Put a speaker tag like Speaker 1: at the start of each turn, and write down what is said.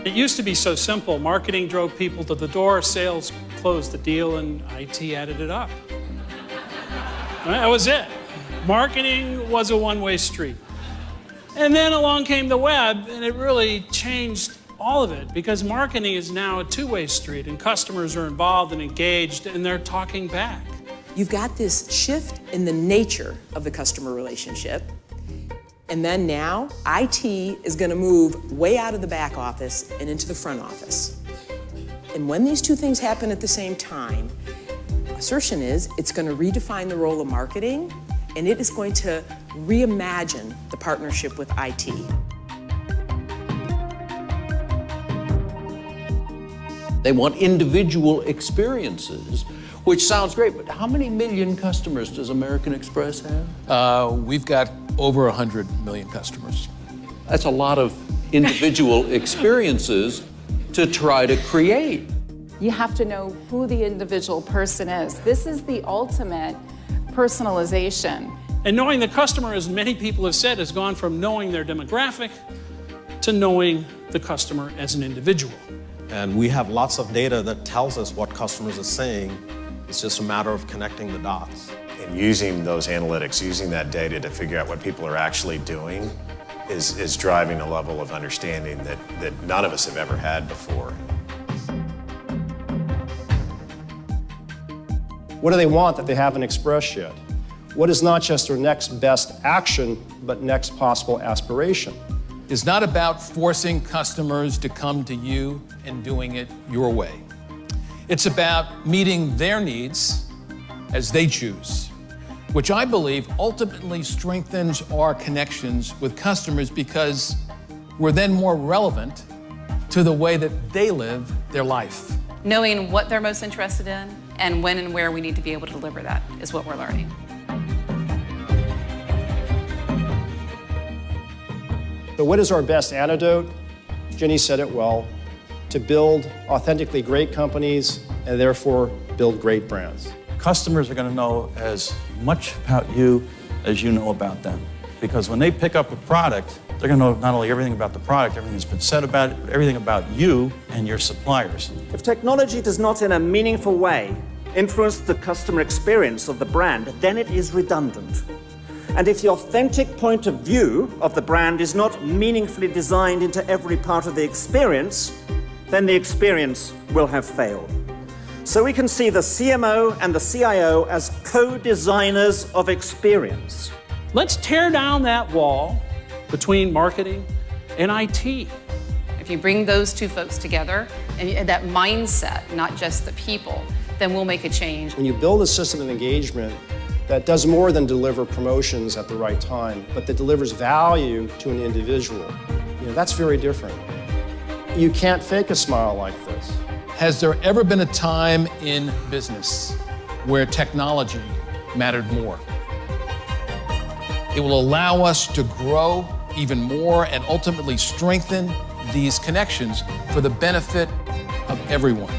Speaker 1: It used to be so simple. Marketing drove people to the door, sales closed the deal, and IT added it up. That was it. Marketing was a one-way street. And then along came the web, and it really changed all of it, because marketing is now a two-way street, and customers are involved and engaged, and they're talking back.
Speaker 2: You've got this shift in the nature of the customer relationship. And then now, IT is going to move way out of the back office and into the front office. And when these two things happen at the same time, assertion is it's going to redefine the role of marketing, and it is going to reimagine the partnership with IT.
Speaker 3: They want individual experiences, which sounds great, but how many million customers does American Express have?
Speaker 4: We've got over 100 million customers.
Speaker 3: That's a lot of individual experiences to try to create.
Speaker 5: You have to know who the individual person is. This is the ultimate personalization.
Speaker 1: And knowing the customer, as many people have said, has gone from knowing their demographic to knowing the customer as an individual.
Speaker 6: And we have lots of data that tells us what customers are saying. It's just a matter of connecting the dots.
Speaker 7: And using those analytics, using that data to figure out what people are actually doing is driving a level of understanding that none of us have ever had before.
Speaker 8: What do they want that they haven't expressed yet? What is not just their next best action, but next possible aspiration?
Speaker 4: It's not about forcing customers to come to you and doing it your way. It's about meeting their needs as they choose, which I believe ultimately strengthens our connections with customers, because we're then more relevant to the way that they live their life.
Speaker 9: Knowing what they're most interested in and when and where we need to be able to deliver that is what we're learning.
Speaker 8: So what is our best antidote? Jenny said it well: to build authentically great companies and therefore build great brands.
Speaker 10: Customers are going to know as much about you as you know about them. Because when they pick up a product, they're going to know not only everything about the product, everything that's been said about it, but everything about you and your suppliers.
Speaker 11: If technology does not in a meaningful way influence the customer experience of the brand, then it is redundant. And if the authentic point of view of the brand is not meaningfully designed into every part of the experience, then the experience will have failed. So we can see the CMO and the CIO as co-designers of experience.
Speaker 1: Let's tear down that wall between marketing and IT.
Speaker 9: If you bring those two folks together, and that mindset, not just the people, then we'll make a change.
Speaker 8: When you build a system of engagement that does more than deliver promotions at the right time, but that delivers value to an individual, that's very different. You can't fake a smile like this.
Speaker 4: Has there ever been a time in business where technology mattered more? It will allow us to grow even more and ultimately strengthen these connections for the benefit of everyone.